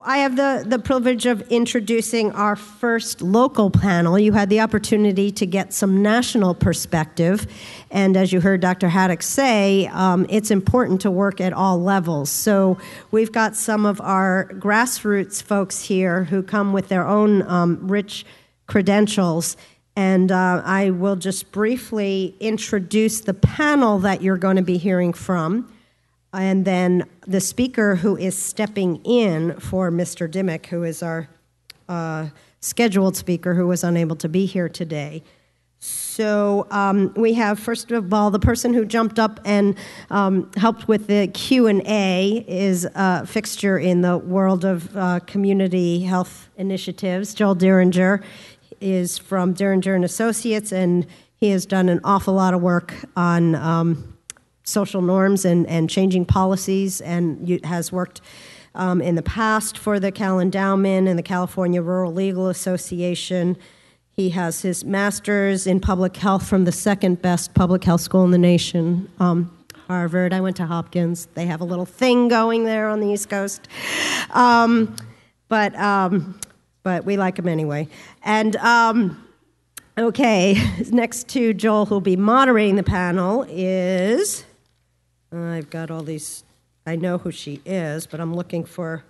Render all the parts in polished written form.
I have the privilege of introducing our first local panel. You had the opportunity to get some national perspective, and as you heard Dr. Haddock say, it's important to work at all levels. So we've got some of our grassroots folks here who come with their own rich credentials, and I will just briefly introduce the panel that you're going to be hearing from. And then the speaker who is stepping in for Mr. Dimick, who is our scheduled speaker who was unable to be here today. So we have, first of all, the person who jumped up and helped with the Q&A is a fixture in the world of community health initiatives. Joel Derringer is from Derringer and Associates, and he has done an awful lot of work on social norms and changing policies, and has worked in the past for the Cal Endowment and the California Rural Legal Association. He has his master's in public health from the second best public health school in the nation, Harvard. I went to Hopkins. They have a little thing going there on the East Coast. But we like him anyway. And okay, next to Joel, who'll be moderating the panel, is... I've got all these, I know who she is, but I'm looking for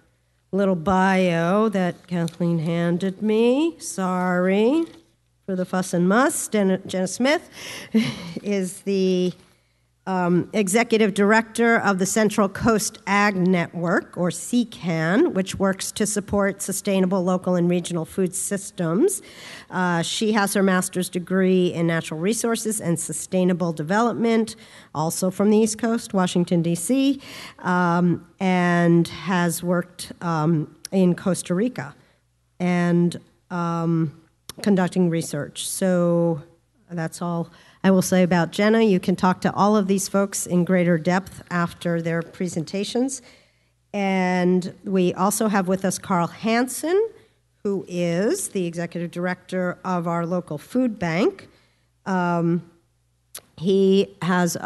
a little bio that Kathleen handed me. Sorry for the fuss and muss. Jenna Smith is the executive director of the Central Coast Ag Network, or CCAN, which works to support sustainable local and regional food systems. She has her master's degree in natural resources and sustainable development, also from the East Coast, Washington, D.C., and has worked in Costa Rica and conducting research. So that's all I will say about Jenna. You can talk to all of these folks in greater depth after their presentations. And we also have with us Carl Hansen, who is the executive director of our local food bank. He has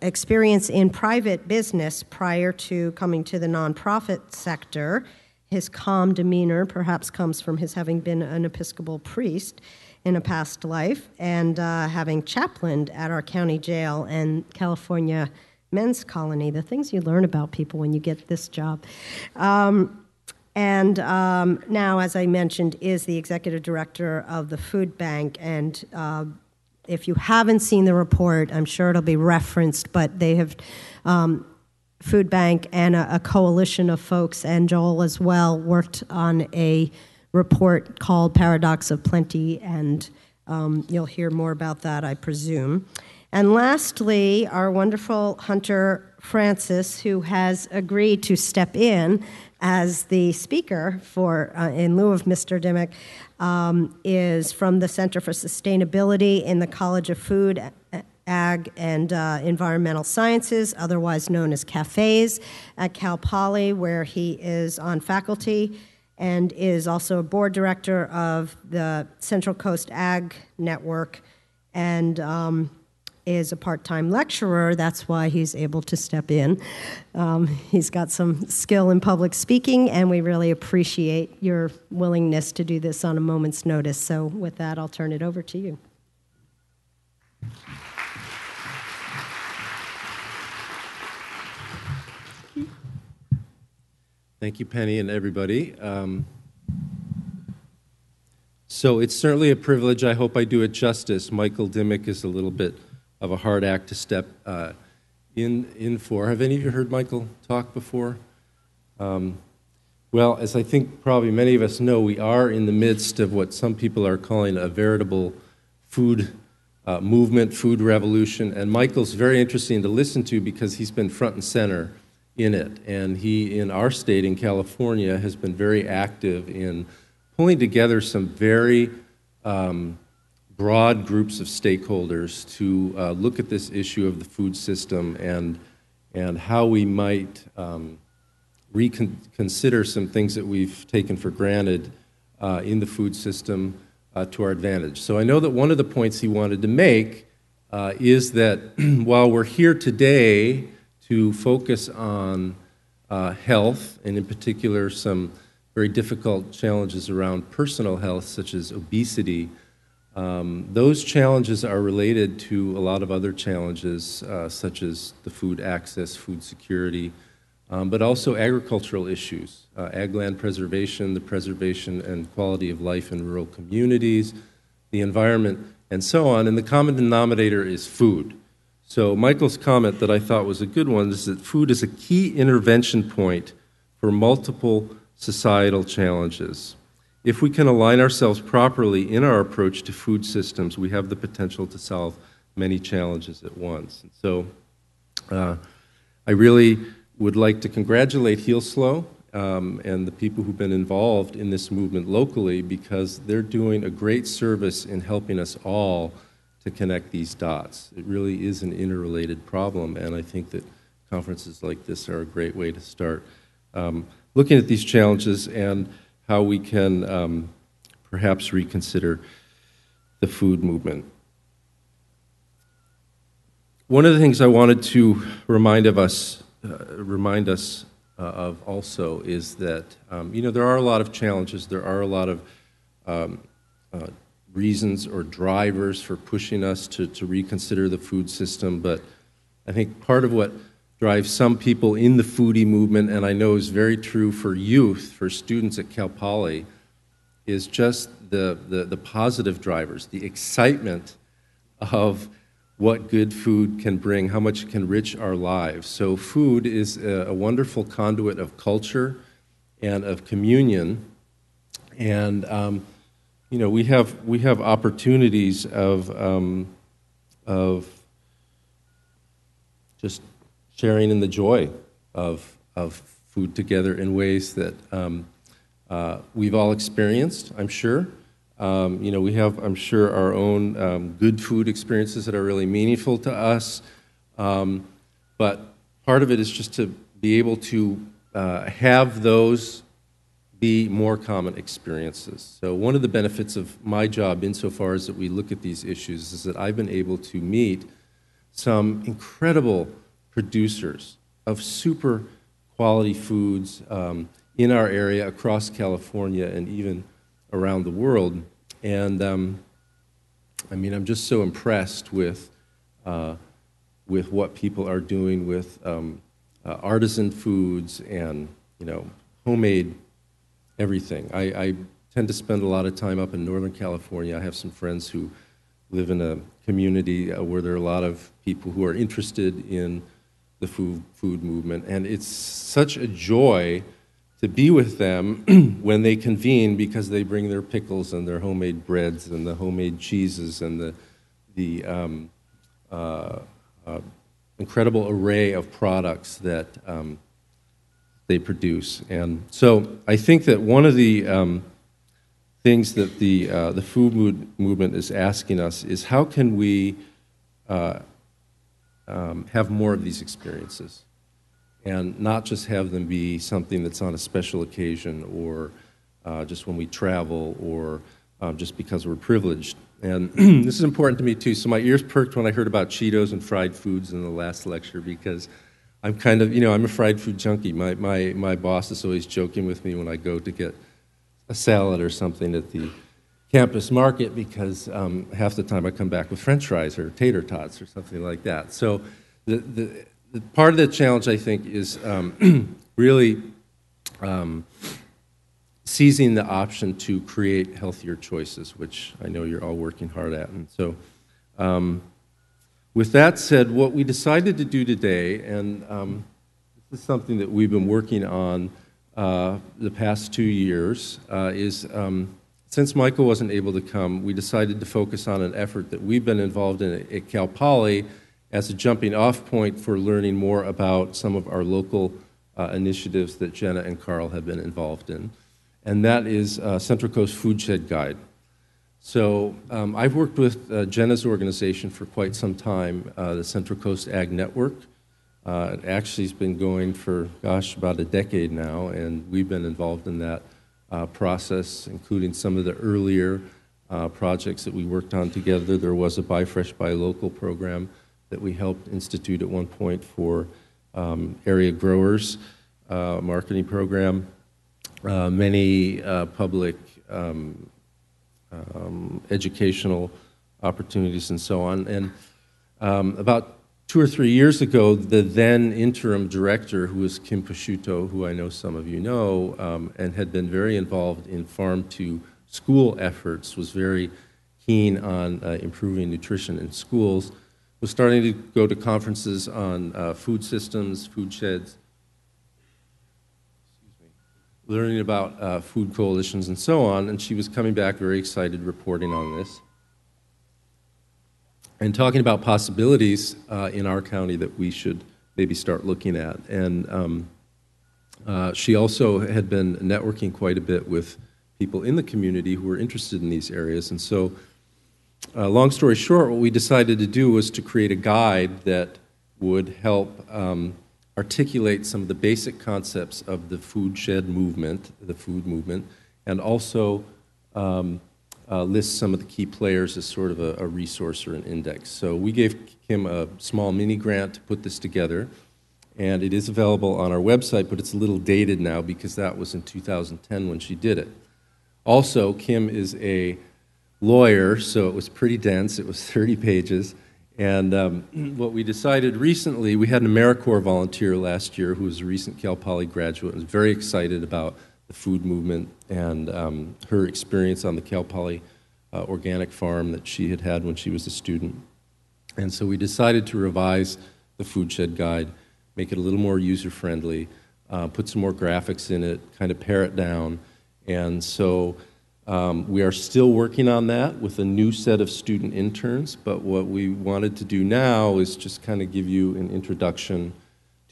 experience in private business prior to coming to the nonprofit sector. His calm demeanor perhaps comes from his having been an Episcopal priest in a past life, and having chaplained at our county jail and California Men's Colony, the things you learn about people when you get this job. Now, as I mentioned, is the executive director of the food bank, and if you haven't seen the report, I'm sure it'll be referenced, but they have food bank and a coalition of folks, and Joel as well, worked on a report called Paradox of Plenty, and you'll hear more about that, I presume. And lastly, our wonderful Hunter Francis, who has agreed to step in as the speaker for, in lieu of Mr. Dimick, is from the Center for Sustainability in the College of Food, Ag, and Environmental Sciences, otherwise known as CAFES, at Cal Poly, where he is on faculty, and is also a board director of the Central Coast Ag Network, and is a part-time lecturer. That's why he's able to step in. He's got some skill in public speaking, and we really appreciate your willingness to do this on a moment's notice. So with that, I'll turn it over to you. Thank you, Penny, and everybody. So it's certainly a privilege. I hope I do it justice. Michael Dimick is a little bit of a hard act to step in for. Have any of you heard Michael talk before? Well, as I think probably many of us know, we are in the midst of what some people are calling a veritable food movement, food revolution, and Michael's very interesting to listen to because he's been front and center in it, and he, in our state, in California, has been very active in pulling together some very broad groups of stakeholders to look at this issue of the food system and how we might reconsider some things that we've taken for granted in the food system to our advantage. So I know that one of the points he wanted to make is that while we're here today to focus on health, and in particular some very difficult challenges around personal health, such as obesity. Those challenges are related to a lot of other challenges, such as the food access, food security, but also agricultural issues, ag land preservation, the preservation and quality of life in rural communities, the environment, and so on. And the common denominator is food. So Michael's comment that I thought was a good one is that food is a key intervention point for multiple societal challenges. If we can align ourselves properly in our approach to food systems, we have the potential to solve many challenges at once. And so I really would like to congratulate Heal Slow and the people who've been involved in this movement locally, because they're doing a great service in helping us all to connect these dots. It really is an interrelated problem, and I think that conferences like this are a great way to start looking at these challenges and how we can perhaps reconsider the food movement. One of the things I wanted to remind us of also is that there are a lot of challenges, there are a lot of reasons or drivers for pushing us to reconsider the food system, but I think part of what drives some people in the foodie movement, and I know is very true for youth, for students at Cal Poly, is just the positive drivers, the excitement of what good food can bring, how much it can enrich our lives. So food is a wonderful conduit of culture and of communion, and we have opportunities of just sharing in the joy of food together in ways that we've all experienced, I'm sure. We have, I'm sure, our own good food experiences that are really meaningful to us. But part of it is just to be able to have those be more common experiences. So one of the benefits of my job, insofar as that we look at these issues, is that I've been able to meet some incredible producers of super quality foods in our area, across California, and even around the world. And I'm just so impressed with what people are doing with artisan foods and homemade everything. I tend to spend a lot of time up in Northern California. I have some friends who live in a community where there are a lot of people who are interested in the food movement, and it's such a joy to be with them when they convene, because they bring their pickles and their homemade breads and the homemade cheeses and the incredible array of products that they produce. And so I think that one of the things that the food movement is asking us is, how can we have more of these experiences, and not just have them be something that's on a special occasion, or just when we travel, or just because we're privileged. And this is important to me too. So my ears perked when I heard about Cheetos and fried foods in the last lecture, because I'm kind of, I'm a fried food junkie. My boss is always joking with me when I go to get a salad or something at the campus market, because half the time I come back with French fries or tater tots or something like that. So the part of the challenge, I think, is really seizing the option to create healthier choices, which I know you're all working hard at. And so with that said, what we decided to do today, and this is something that we've been working on the past 2 years, is since Michael wasn't able to come, we decided to focus on an effort that we've been involved in at Cal Poly as a jumping off point for learning more about some of our local initiatives that Jenna and Carl have been involved in. And that is Central Coast Foodshed Guide. So I've worked with Jenna's organization for quite some time, the Central Coast Ag Network. It actually has been going for, about a decade now, and we've been involved in that process, including some of the earlier projects that we worked on together. There was a Buy Fresh, Buy Local program that we helped institute at one point for area growers. marketing program, many public educational opportunities and so on. And about 2 or 3 years ago, the then interim director, who was Kim Pasciuto, who I know some of you know, and had been very involved in farm-to-school efforts, was very keen on improving nutrition in schools, was starting to go to conferences on food systems, food sheds, learning about food coalitions and so on, and she was coming back very excited reporting on this and talking about possibilities in our county that we should maybe start looking at. And she also had been networking quite a bit with people in the community who were interested in these areas. And so, long story short, what we decided to do was to create a guide that would help articulate some of the basic concepts of the food shed movement, the food movement, and also list some of the key players as sort of a resource or an index. So we gave Kim a small mini grant to put this together, and it is available on our website, but it's a little dated now because that was in 2010 when she did it. Also, Kim is a lawyer, so it was pretty dense. It was 30 pages. And what we decided recently, we had an AmeriCorps volunteer last year who was a recent Cal Poly graduate and was very excited about the food movement and her experience on the Cal Poly organic farm that she had had when she was a student. And so we decided to revise the Food Shed Guide, make it a little more user-friendly, put some more graphics in it, kind of pare it down. And so we are still working on that with a new set of student interns, but what we wanted to do now is just kind of give you an introduction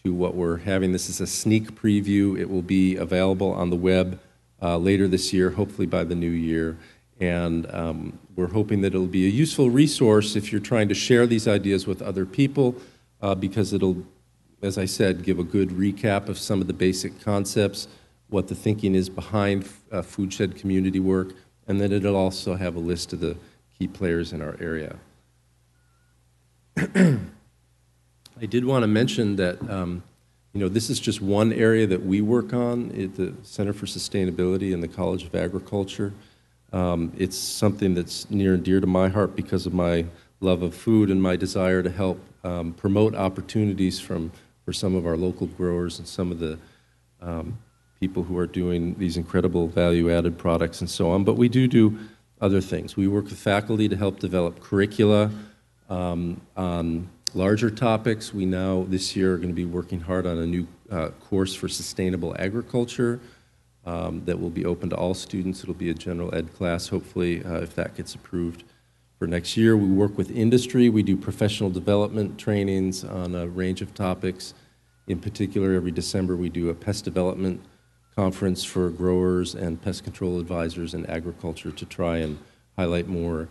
to what we're having. This is a sneak preview. It will be available on the web later this year, hopefully by the new year. And we're hoping that it'll be a useful resource if you're trying to share these ideas with other people, because it'll, as I said, give a good recap of some of the basic concepts, what the thinking is behind food shed community work, and then it'll also have a list of the key players in our area. I did want to mention that this is just one area that we work on at the Center for Sustainability and the College of Agriculture. It's something that's near and dear to my heart because of my love of food and my desire to help promote opportunities for some of our local growers and some of the people who are doing these incredible value-added products and so on. But we do other things. We work with faculty to help develop curricula on larger topics. We now, this year, are going to be working hard on a new course for sustainable agriculture that will be open to all students. It'll be a general ed class, hopefully, if that gets approved for next year. We work with industry. We do professional development trainings on a range of topics. In particular, every December, we do a pest development conference for growers and pest control advisors in agriculture to try and highlight more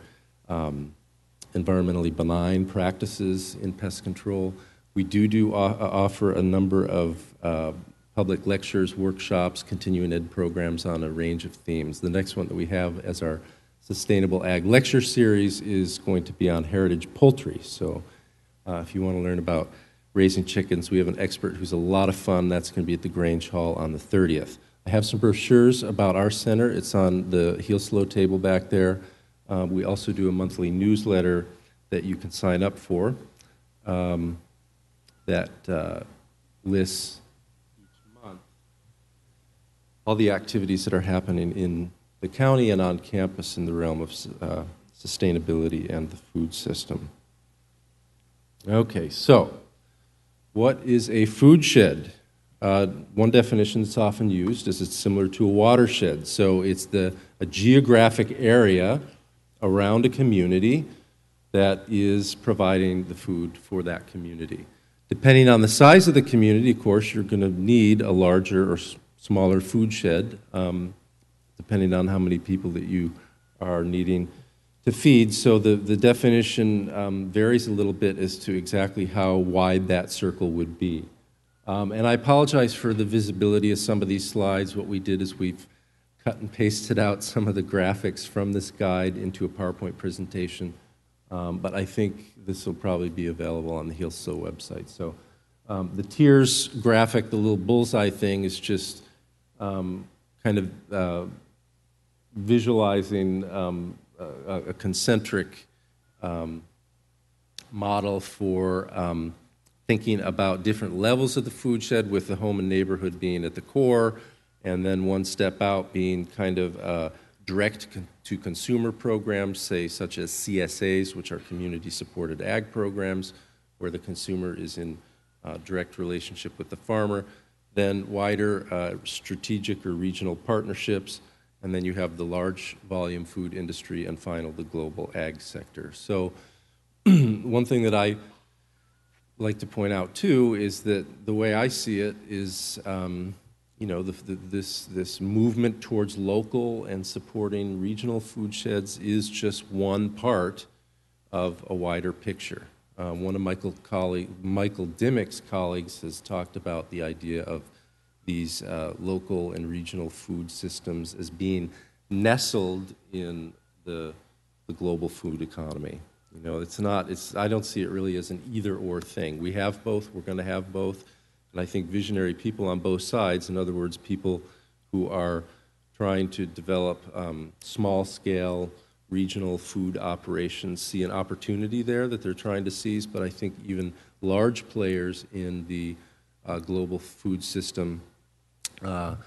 environmentally benign practices in pest control. We do offer a number of public lectures, workshops, continuing ed programs on a range of themes. The next one that we have as our Sustainable Ag Lecture Series is going to be on heritage poultry. So if you want to learn about raising chickens, we have an expert who's a lot of fun. That's going to be at the Grange Hall on the 30th. I have some brochures about our center. It's on the Heel Slow table back there. We also do a monthly newsletter that you can sign up for that lists each month all the activities that are happening in the county and on campus in the realm of sustainability and the food system. Okay, so what is a food shed? One definition that's often used is it's similar to a watershed. So it's a geographic area around a community that is providing the food for that community. Depending on the size of the community, of course, you're going to need a larger or smaller food shed, depending on how many people that you are needing to feed. So the definition varies a little bit as to exactly how wide that circle would be. And I apologize for the visibility of some of these slides. What we did is we've cut and pasted out some of the graphics from this guide into a PowerPoint presentation. But I think this will probably be available on the Heel Slow website. So The tiers graphic, the little bullseye thing, is just kind of visualizing a concentric model for thinking about different levels of the food shed, with the home and neighborhood being at the core, and then one step out being kind of direct-to-consumer programs, say such as CSAs, which are community-supported ag programs, where the consumer is in direct relationship with the farmer, then wider strategic or regional partnerships, and then you have the large volume food industry, and final, the global ag sector. So one thing that I like to point out too is that the way I see it is, this movement towards local and supporting regional food sheds is just one part of a wider picture. One of Michael Dimick's colleagues has talked about the idea of these local and regional food systems as being nestled in the global food economy. I don't see it really as an either-or thing. We have both, we're going to have both, and I think visionary people on both sides, in other words, people who are trying to develop small-scale regional food operations, see an opportunity there that they're trying to seize, but I think even large players in the global food system are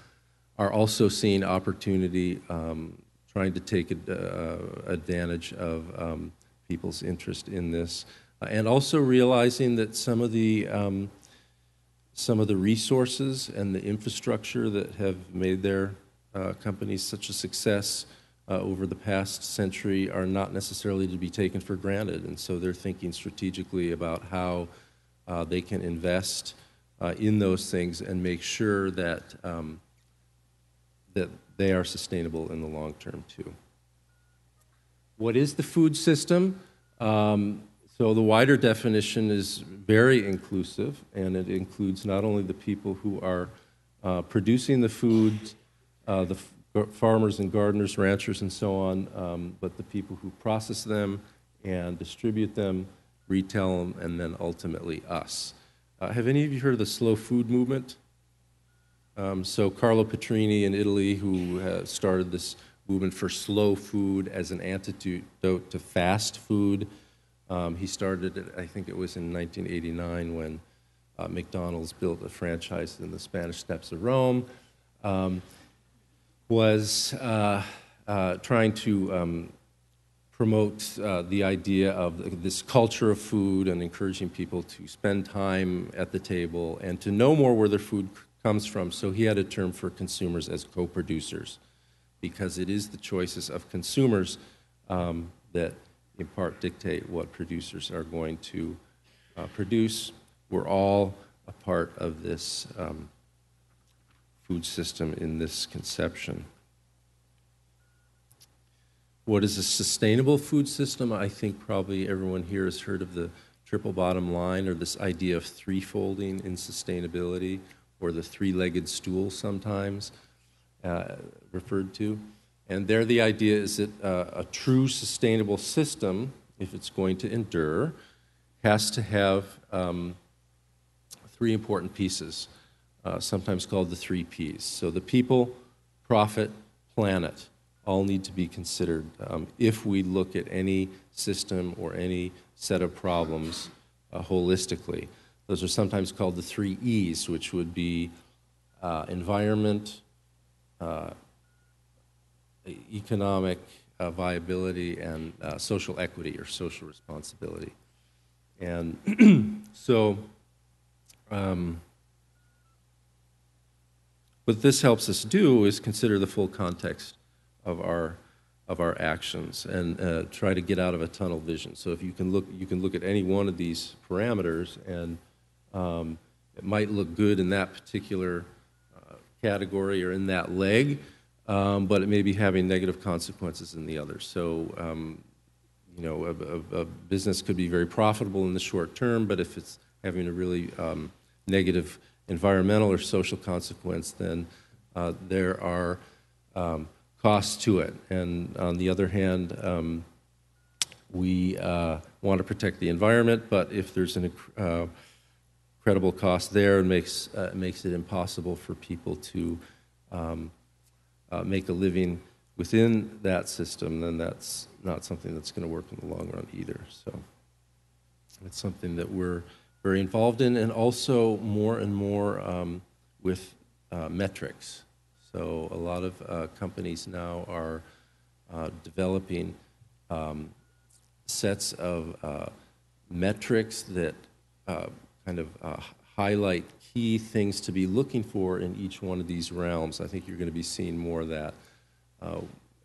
also seeing opportunity, trying to take advantage of people's interest in this, and also realizing that some of the resources and the infrastructure that have made their companies such a success over the past century are not necessarily to be taken for granted, and so they're thinking strategically about how they can invest in those things and make sure that that they are sustainable in the long term too. What is the food system? So the wider definition is very inclusive, and it includes not only the people who are producing the food, the farmers and gardeners, ranchers, and so on, but the people who process them and distribute them, retail them, and then ultimately us. Have any of you heard of the slow food movement? So Carlo Petrini in Italy, who started this movement for slow food as an antidote to fast food. He started it, I think it was in 1989, when McDonald's built a franchise in the Spanish Steps of Rome. Was trying to promote the idea of this culture of food and encouraging people to spend time at the table and to know more where their food comes from. So he had a term for consumers as co-producers, because it is the choices of consumers that in part dictate what producers are going to produce. We're all a part of this food system in this conception. What is a sustainable food system? I think probably everyone here has heard of the triple bottom line, or this idea of threefolding in sustainability, or the three-legged stool sometimes referred to. And there the idea is that a true sustainable system, if it's going to endure, has to have three important pieces, sometimes called the 3 Ps. So the people, profit, planet, all need to be considered if we look at any system or any set of problems holistically. Those are sometimes called the 3 Es, which would be environment, economic viability, and social equity or social responsibility. And so what this helps us do is consider the full context of our actions and try to get out of a tunnel vision. So if you can look at any one of these parameters, and it might look good in that particular category or in that leg, but it may be having negative consequences in the other. So a business could be very profitable in the short term, but if it's having a really negative environmental or social consequence, then there are costs to it. And on the other hand, we want to protect the environment, but if there's an incredible cost there and makes it impossible for people to make a living within that system, then that's not something that's going to work in the long run either. So it's something that we're very involved in, and also more and more with metrics. So a lot of companies now are developing sets of metrics that kind of highlight key things to be looking for in each one of these realms. I think you're going to be seeing more of that.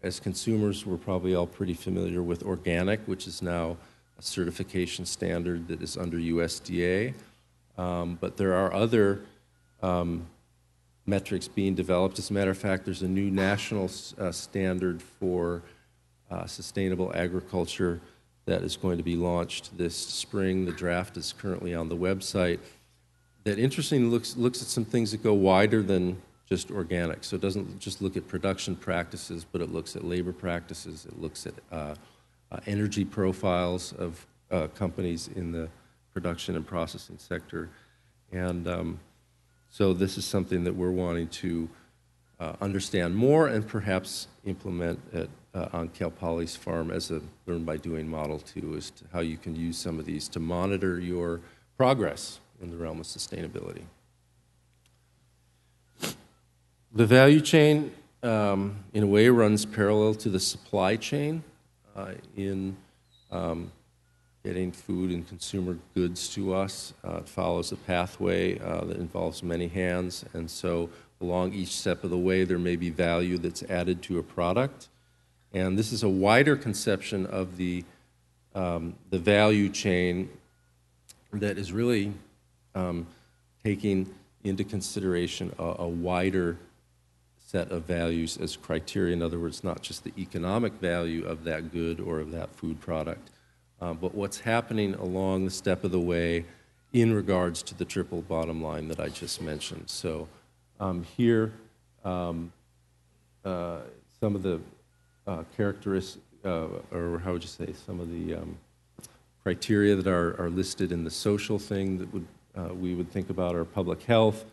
As consumers, we're probably all pretty familiar with organic, which is now a certification standard that is under USDA. But there are other metrics being developed. As a matter of fact, there's a new national standard for sustainable agriculture that is going to be launched this spring. The draft is currently on the website. That interestingly looks at some things that go wider than just organic. So it doesn't just look at production practices, but it looks at labor practices. It looks at energy profiles of companies in the production and processing sector. And so this is something that we're wanting to understand more and perhaps implement on Cal Poly's farm as a learn by doing model too, as to how you can use some of these to monitor your progress in the realm of sustainability. The value chain, in a way, runs parallel to the supply chain in getting food and consumer goods to us. It follows a pathway that involves many hands, and so along each step of the way, there may be value that's added to a product. And this is a wider conception of the value chain that is really taking into consideration a wider set of values as criteria. In other words, not just the economic value of that good or of that food product, but what's happening along the step of the way in regards to the triple bottom line that I just mentioned. So here, some of the characteristics, or how would you say, some of the criteria that are listed in the social thing that we would think about are public health,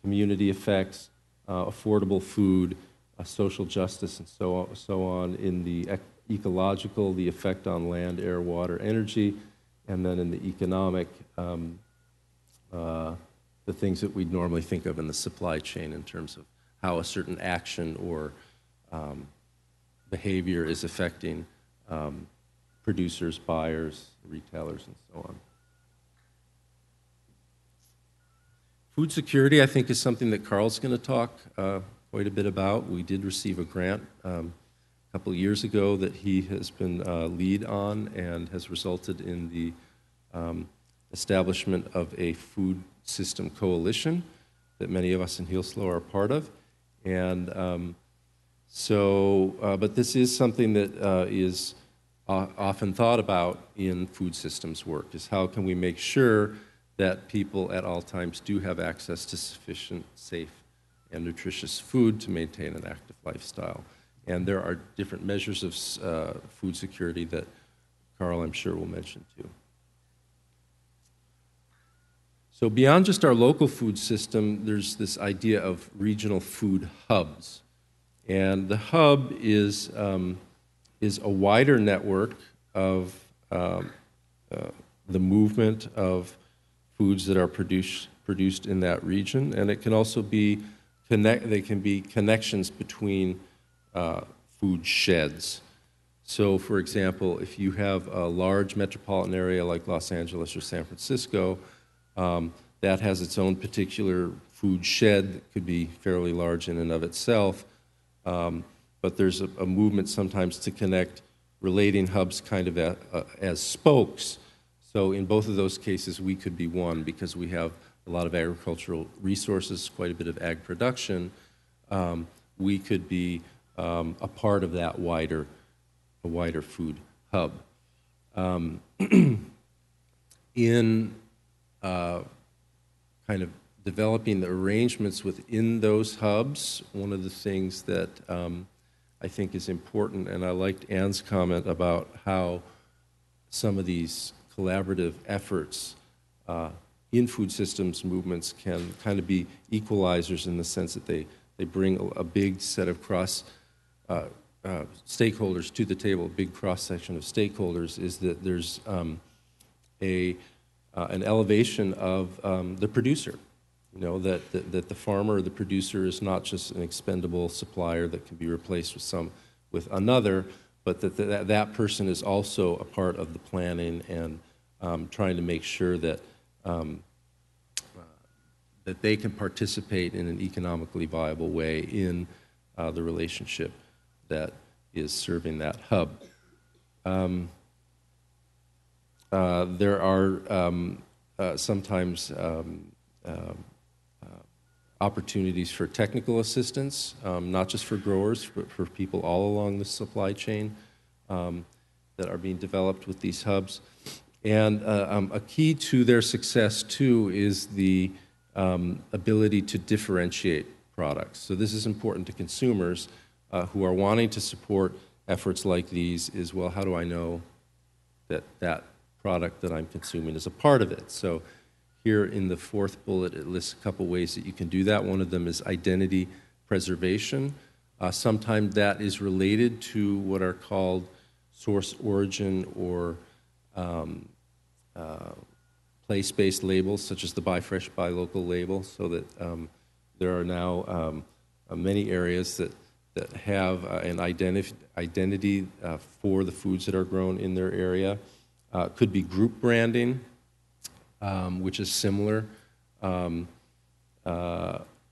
community effects, affordable food, social justice, and so on. In the ecological, the effect on land, air, water, energy, and then in the economic, the things that we'd normally think of in the supply chain in terms of how a certain action or behavior is affecting producers, buyers, retailers, and so on. Food security, I think, is something that Carl's going to talk quite a bit about. We did receive a grant a couple of years ago that he has been lead on and has resulted in the establishment of a food system coalition that many of us in Hillslow are a part of. And but this is something that is often thought about in food systems work, is how can we make sure that people at all times do have access to sufficient, safe, and nutritious food to maintain an active lifestyle. And there are different measures of food security that Carl, I'm sure, will mention too. So beyond just our local food system, there's this idea of regional food hubs. And the hub is a wider network of the movement of foods that are produced in that region, and it can also be they can be connections between food sheds. So, for example, if you have a large metropolitan area like Los Angeles or San Francisco, that has its own particular food shed that could be fairly large in and of itself, but there's a movement sometimes to connect relating hubs kind of as spokes. So in both of those cases, we could be one because we have a lot of agricultural resources, quite a bit of ag production. We could be a part of that wider food hub. In kind of developing the arrangements within those hubs, one of the things that I think is important, and I liked Ann's comment about how some of these collaborative efforts in food systems movements can kind of be equalizers in the sense that they bring a big set of stakeholders to the table, a big cross-section of stakeholders, is that there's an elevation of the producer. You know, that the farmer or the producer is not just an expendable supplier that can be replaced with another, but that person is also a part of the planning and trying to make sure that that they can participate in an economically viable way in the relationship that is serving that hub. There are sometimes opportunities for technical assistance, not just for growers, but for people all along the supply chain that are being developed with these hubs. And a key to their success, too, is the ability to differentiate products. So this is important to consumers who are wanting to support efforts like these is, well, how do I know that that product that I'm consuming is a part of it? So here in the fourth bullet, it lists a couple ways that you can do that. One of them is identity preservation. Sometimes that is related to what are called source origin or place-based labels, such as the Buy Fresh, Buy Local label, so that there are now many areas that have an identity for the foods that are grown in their area. Could be group branding, which is similar,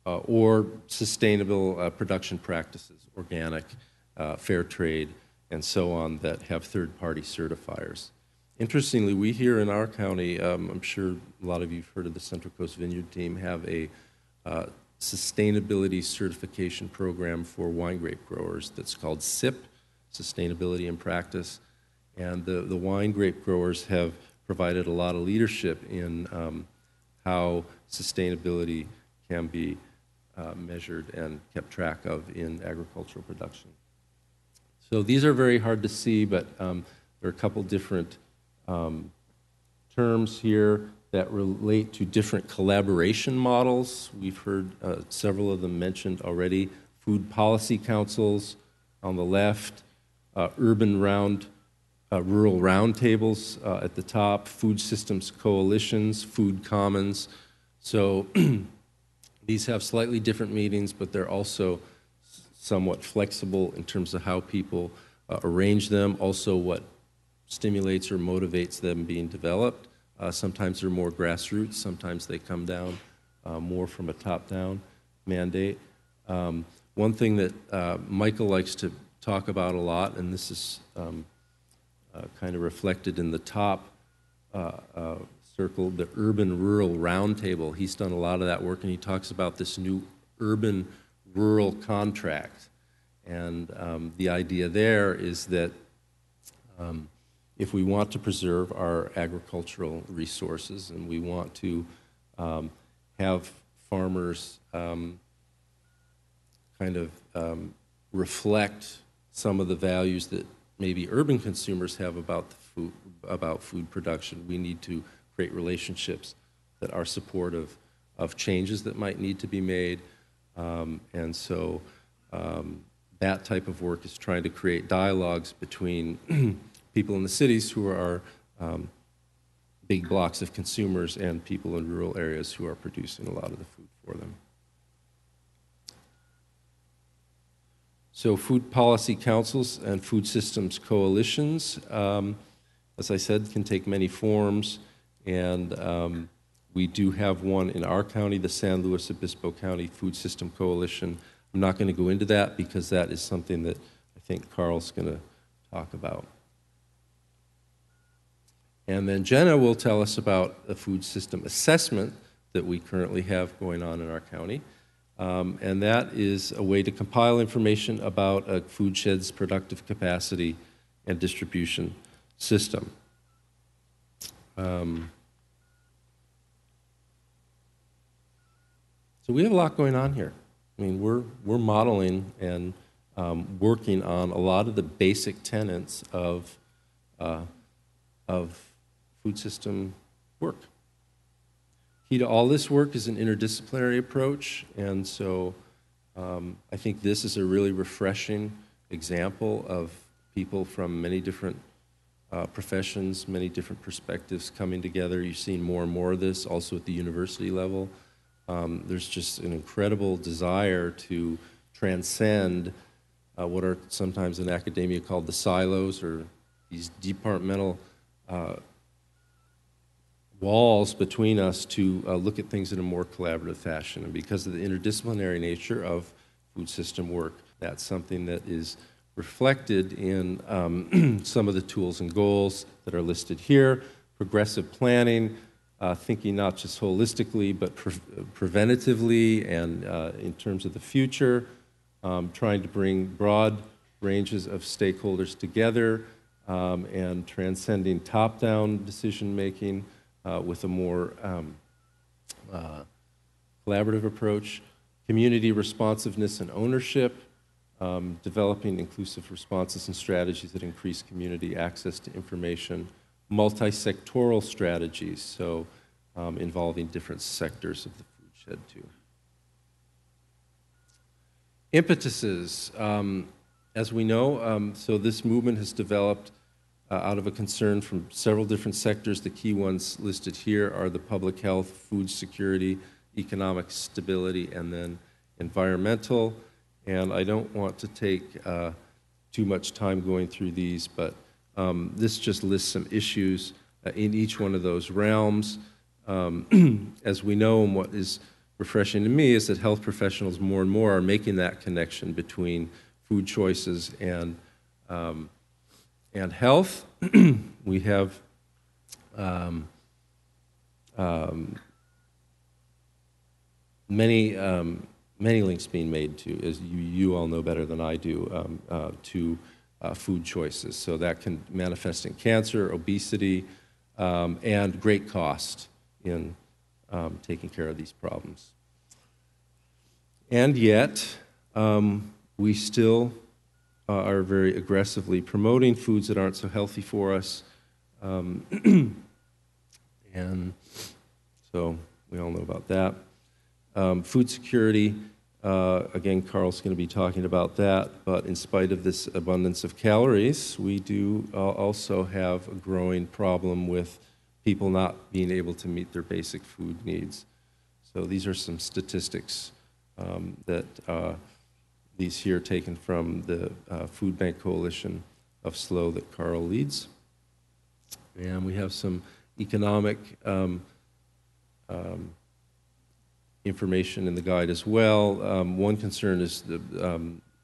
or sustainable production practices, organic, fair trade, and so on, that have third-party certifiers. Interestingly, we here in our county, I'm sure a lot of you have heard of the Central Coast Vineyard Team, have a sustainability certification program for wine grape growers that's called SIP, Sustainability in Practice. And the wine grape growers have provided a lot of leadership in how sustainability can be measured and kept track of in agricultural production. So these are very hard to see, but there are a couple different terms here that relate to different collaboration models. We've heard several of them mentioned already. Food policy councils on the left, rural roundtables at the top, food systems coalitions, food commons. So these have slightly different meanings, but they're also somewhat flexible in terms of how people arrange them, also what stimulates or motivates them being developed. Sometimes they're more grassroots, sometimes they come down more from a top-down mandate. One thing that Michael likes to talk about a lot, and this is kind of reflected in the top circle, the urban-rural roundtable. He's done a lot of that work, and he talks about this new urban-rural contract. And the idea there is that if we want to preserve our agricultural resources and we want to have farmers kind of reflect some of the values that maybe urban consumers have about food production, we need to create relationships that are supportive of changes that might need to be made. And so that type of work is trying to create dialogues between people in the cities who are big blocks of consumers and people in rural areas who are producing a lot of the food for them. So food policy councils and food systems coalitions, as I said, can take many forms, and we do have one in our county, the San Luis Obispo County Food System Coalition. I'm not going to go into that because that is something that I think Carl's going to talk about. And then Jenna will tell us about a food system assessment that we currently have going on in our county. And that is a way to compile information about a food shed's productive capacity and distribution system. So we have a lot going on here. I mean, we're modeling and working on a lot of the basic tenets of food system work. Key to all this work is an interdisciplinary approach, and so I think this is a really refreshing example of people from many different professions, many different perspectives coming together. You've seen more and more of this also at the university level. There's just an incredible desire to transcend what are sometimes in academia called the silos, or these departmental walls between us, to look at things in a more collaborative fashion. And because of the interdisciplinary nature of food system work, that's something that is reflected in some of the tools and goals that are listed here. Progressive planning, thinking not just holistically, but preventatively and in terms of the future, trying to bring broad ranges of stakeholders together, and transcending top-down decision-making with a more collaborative approach. Community responsiveness and ownership, developing inclusive responses and strategies that increase community access to information, multi-sectoral strategies, so involving different sectors of the food shed too. Impetuses, as we know, so this movement has developed out of a concern from several different sectors. The key ones listed here are the public health, food security, economic stability, and then environmental. And I don't want to take too much time going through these, but this just lists some issues in each one of those realms. As we know, and what is refreshing to me is that health professionals more and more are making that connection between food choices and health. We have many links being made to, as you all know better than I do, to food choices. So that can manifest in cancer, obesity, and great cost in taking care of these problems. And yet, we still are very aggressively promoting foods that aren't so healthy for us. And so we all know about that. Food security, again, Carl's going to be talking about that, but in spite of this abundance of calories, we do also have a growing problem with people not being able to meet their basic food needs. So these are some statistics that these here taken from the Food Bank Coalition of SLO that Carl leads. And we have some economic information in the guide as well. One concern is that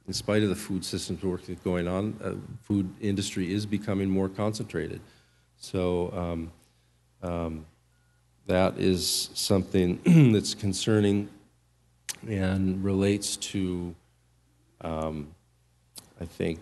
in spite of the food systems work that's going on, food industry is becoming more concentrated. So that is something that's concerning and relates to, I think,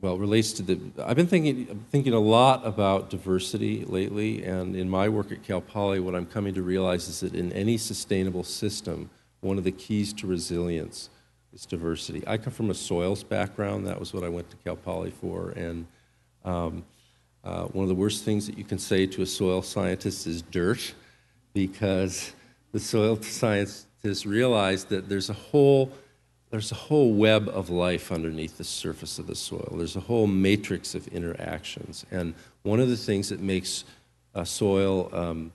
relates to the, I've been thinking a lot about diversity lately, and in my work at Cal Poly, what I'm coming to realize is that in any sustainable system, one of the keys to resilience is diversity. I come from a soils background. That was what I went to Cal Poly for, and one of the worst things that you can say to a soil scientist is dirt, because the soil scientists realize that there's a whole web of life underneath the surface of the soil. There's a whole matrix of interactions. And one of the things that makes soil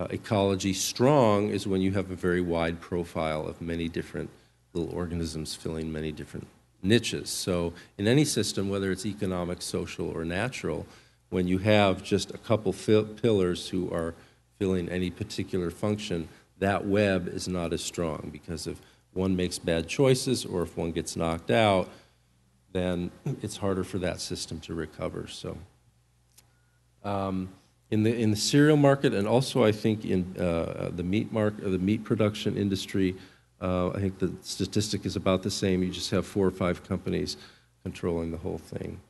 ecology strong is when you have a very wide profile of many different little organisms filling many different niches. So in any system, whether it's economic, social, or natural, when you have just a couple pillars who are filling any particular function, that web is not as strong, because if one makes bad choices or if one gets knocked out, then it's harder for that system to recover. So in the cereal market, and also I think in the meat market, or the meat production industry, I think the statistic is about the same. You just have 4 or 5 companies controlling the whole thing.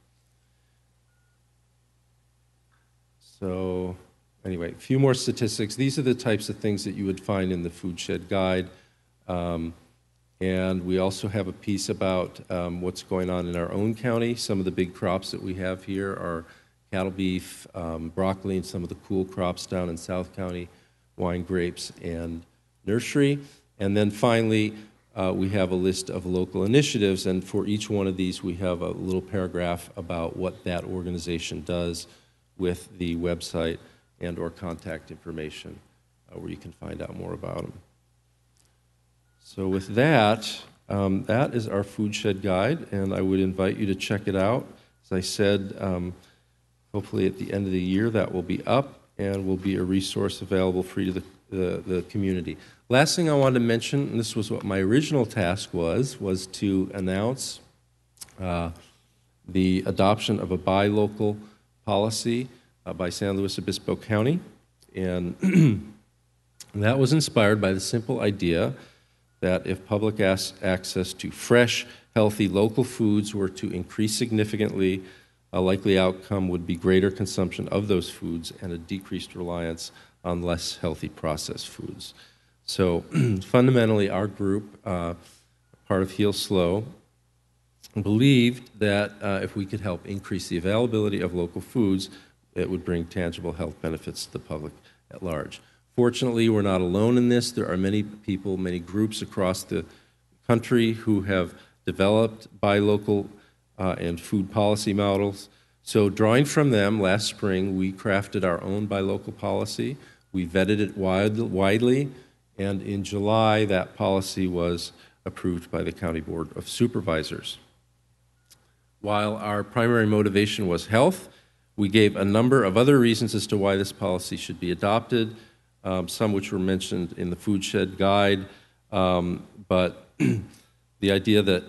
So anyway, a few more statistics. These are the types of things that you would find in the Food Shed Guide. And we also have a piece about what's going on in our own county. Some of the big crops that we have here are cattle beef, broccoli, and some of the cool crops down in South County, wine, grapes, and nursery. And then finally, we have a list of local initiatives, and for each one of these, we have a little paragraph about what that organization does with the website and or contact information where you can find out more about them. So with that, that is our Food Shed Guide, and I would invite you to check it out. As I said, hopefully at the end of the year that will be up and will be a resource available free to the community. Last thing I wanted to mention, and this was what my original task was to announce the adoption of a buy local policy by San Luis Obispo County. And that was inspired by the simple idea that if public access to fresh, healthy, local foods were to increase significantly, a likely outcome would be greater consumption of those foods and a decreased reliance on less healthy processed foods. So fundamentally, our group, part of Heal Slow, believed that if we could help increase the availability of local foods, it would bring tangible health benefits to the public at large. Fortunately, we're not alone in this. There are many people, many groups across the country who have developed buy local and food policy models. So drawing from them, last spring, we crafted our own buy local policy. We vetted it widely, and in July, that policy was approved by the County Board of Supervisors. While our primary motivation was health, we gave a number of other reasons as to why this policy should be adopted, some which were mentioned in the Food Shed Guide, but the idea that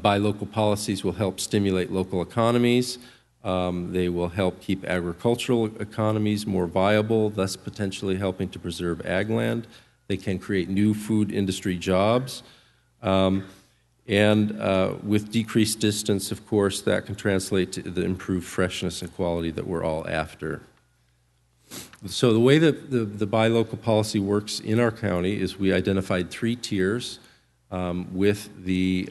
buy local policies will help stimulate local economies. They will help keep agricultural economies more viable, thus potentially helping to preserve ag land. They can create new food industry jobs. And with decreased distance, of course, that can translate to the improved freshness and quality that we're all after. So the way that the buy local policy works in our county is we identified 3 tiers with the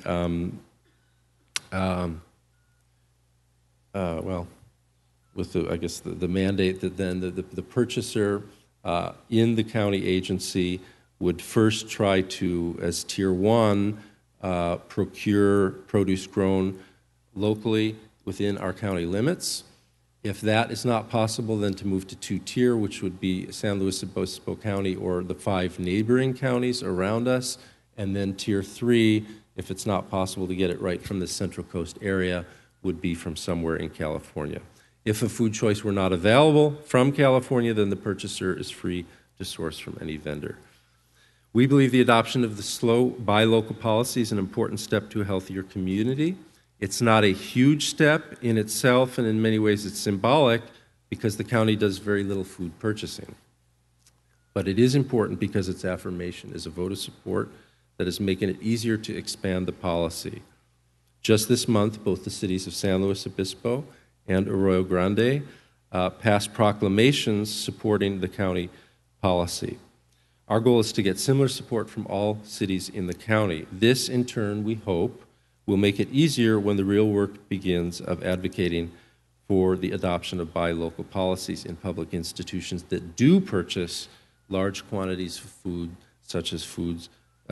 the mandate that then the purchaser in the county agency would first try to, as tier 1, procure produce grown locally within our county limits. If that is not possible, then to move to 2-tier, which would be San Luis Obispo County or the 5 neighboring counties around us, and then tier 3, if it's not possible to get it right from the Central Coast area, would be from somewhere in California. If a food choice were not available from California, then the purchaser is free to source from any vendor. We believe the adoption of the slow buy local policy is an important step to a healthier community. It's not a huge step in itself, and in many ways it's symbolic because the county does very little food purchasing. But it is important because its affirmation is a vote of support that is making it easier to expand the policy. Just this month, both the cities of San Luis Obispo and Arroyo Grande passed proclamations supporting the county policy. Our goal is to get similar support from all cities in the county. This, in turn, we hope, will make it easier when the real work begins of advocating for the adoption of buy local policies in public institutions that do purchase large quantities of food, such as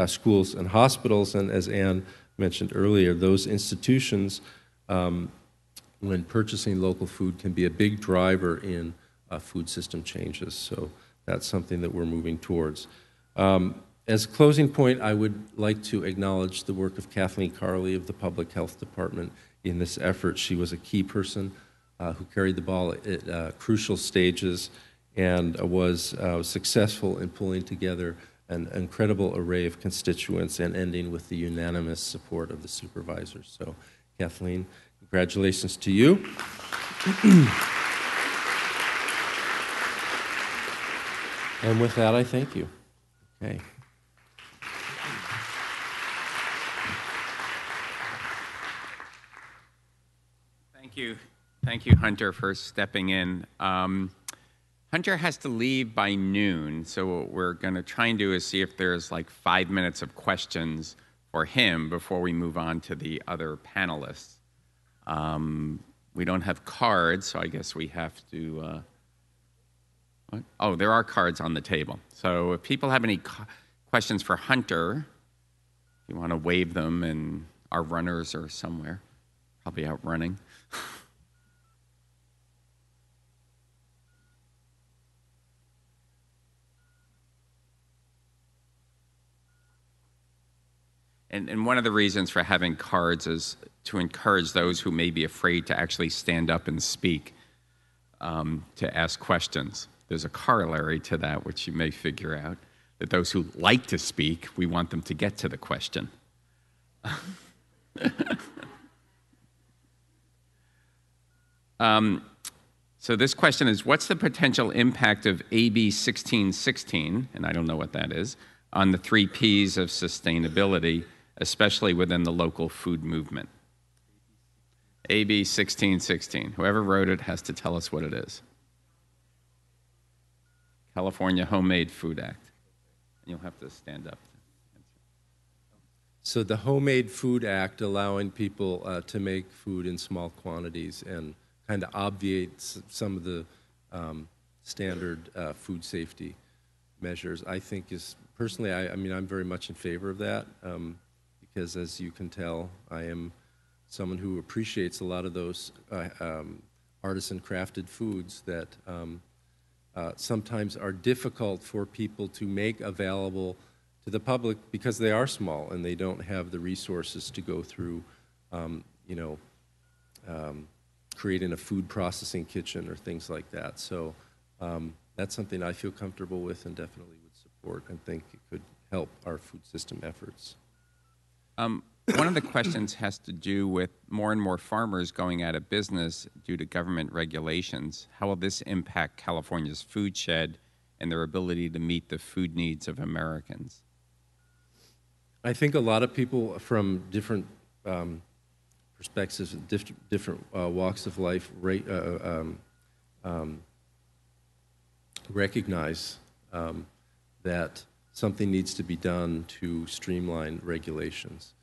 schools and hospitals. And as Ann mentioned earlier, those institutions, when purchasing local food, can be a big driver in food system changes. So that's something that we're moving towards. As a closing point, I would like to acknowledge the work of Kathleen Carley of the Public Health Department in this effort. She was a key person who carried the ball at crucial stages and was successful in pulling together an incredible array of constituents and ending with the unanimous support of the supervisors. So, Kathleen, congratulations to you. And with that, I thank you. Okay. Thank you, Hunter, for stepping in. Hunter has to leave by noon, so what we're going to try and do is see if there's like 5 minutes of questions for him before we move on to the other panelists. We don't have cards, so I guess we have to. What? Oh, there are cards on the table. So if people have any questions for Hunter, if you want to wave them, and our runners are somewhere, probably out running. And one of the reasons for having cards is to encourage those who may be afraid to actually stand up and speak, to ask questions. There's a corollary to that, which you may figure out, that those who like to speak, we want them to get to the question. So this question is, what's the potential impact of AB 1616, and I don't know what that is, on the 3 Ps of sustainability, especially within the local food movement? AB 1616. Whoever wrote it has to tell us what it is. California Homemade Food Act. You'll have to stand up. So the Homemade Food Act, allowing people to make food in small quantities and kind of obviate some of the standard food safety measures, I think is, personally, I mean, I'm very much in favor of that, because as you can tell, I am someone who appreciates a lot of those artisan crafted foods that sometimes are difficult for people to make available to the public because they are small and they don't have the resources to go through, creating a food processing kitchen or things like that. So that's something I feel comfortable with and definitely would support and think it could help our food system efforts. One of the questions has to do with more and more farmers going out of business due to government regulations. How will this impact California's food shed and their ability to meet the food needs of Americans? I think a lot of people from different perspectives, different walks of life recognize that something needs to be done to streamline regulations.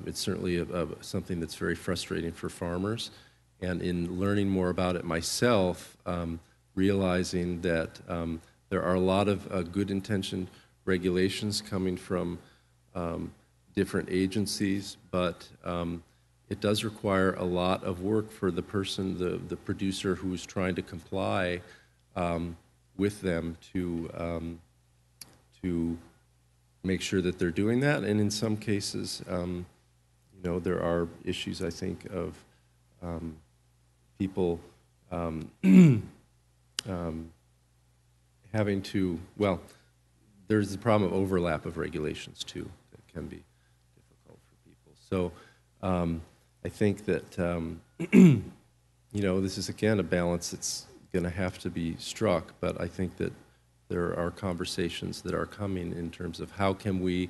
It's certainly something that's very frustrating for farmers. And in learning more about it myself, realizing that there are a lot of good-intentioned regulations coming from different agencies, but it does require a lot of work for the person, the producer who's trying to comply with them to make sure that they're doing that. And in some cases, there are issues, I think, of people having to, there's the problem of overlap of regulations, too, that can be difficult for people. So I think that, this is, again, a balance that's going to have to be struck, but I think that there are conversations that are coming in terms of how can we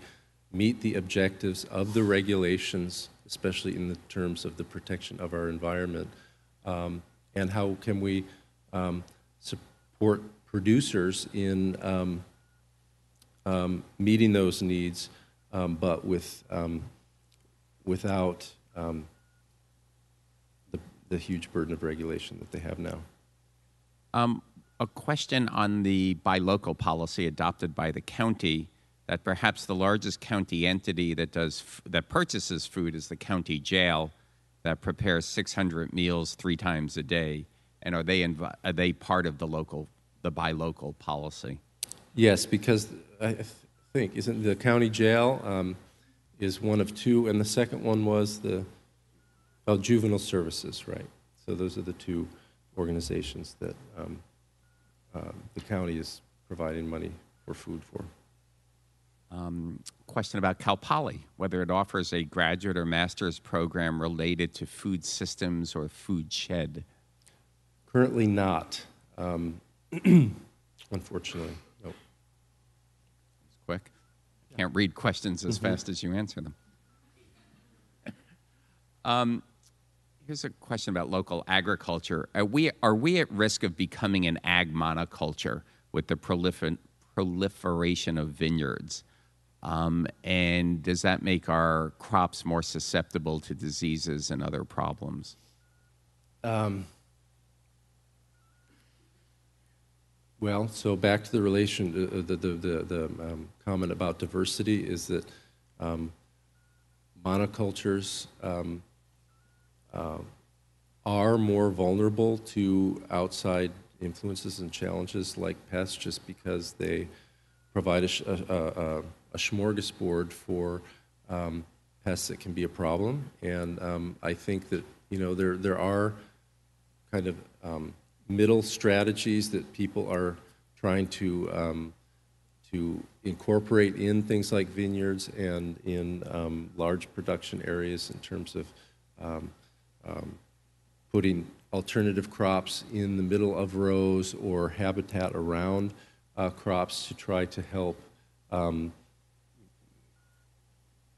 meet the objectives of the regulations, especially in the terms of the protection of our environment, and how can we support producers in meeting those needs, but without the huge burden of regulation that they have now. A question on the buy local policy adopted by the county, that perhaps the largest county entity that purchases food is the county jail, that prepares 600 meals 3 times a day. And are they part of the buy local policy? Yes, because I think isn't the county jail is one of 2, and the second one was the juvenile services, right? So those are the 2 organizations that the county is providing money for food for. Question about Cal Poly, whether it offers a graduate or master's program related to food systems or food shed. Currently not, unfortunately. Nope. It's quick. I can't read questions as fast as you answer them. Here's a question about local agriculture. Are we at risk of becoming an ag monoculture with the proliferation of vineyards? And does that make our crops more susceptible to diseases and other problems? Well, so back to the relation, the comment about diversity is that monocultures are more vulnerable to outside influences and challenges like pests, just because they provide a smorgasbord for pests that can be a problem. And I think that there are kind of middle strategies that people are trying to incorporate in things like vineyards and in large production areas in terms of putting alternative crops in the middle of rows or habitat around crops to try to help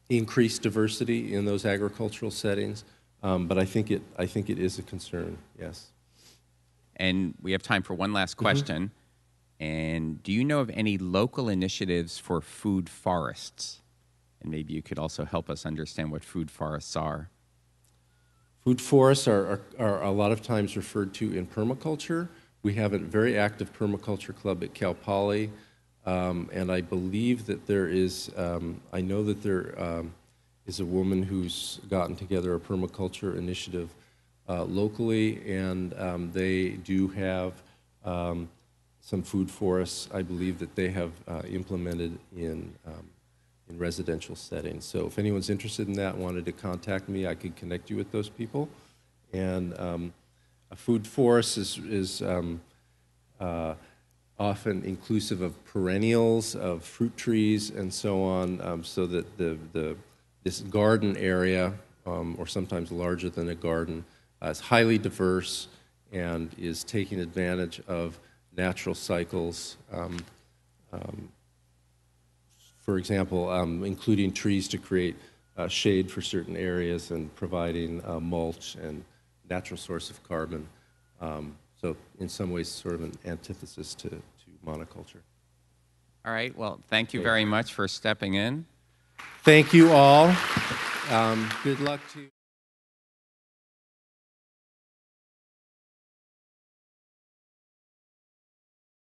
increase diversity in those agricultural settings. But I think it is a concern, yes. And we have time for one last question. And do you know of any local initiatives for food forests? And maybe you could also help us understand what food forests are. Food forests are a lot of times referred to in permaculture. We have a very active permaculture club at Cal Poly, and I believe that there is, I know that there is a woman who's gotten together a permaculture initiative locally, and they do have some food forests, I believe, that they have implemented in residential settings. So if anyone's interested in that, wanted to contact me, I could connect you with those people. And a food forest is often inclusive of perennials, of fruit trees, and so on, so that this garden area, or sometimes larger than a garden, is highly diverse and is taking advantage of natural cycles. For example, including trees to create shade for certain areas and providing mulch and natural source of carbon. So in some ways, sort of an antithesis to monoculture. All right. Well, thank you very much for stepping in. Thank you all. Good luck to you.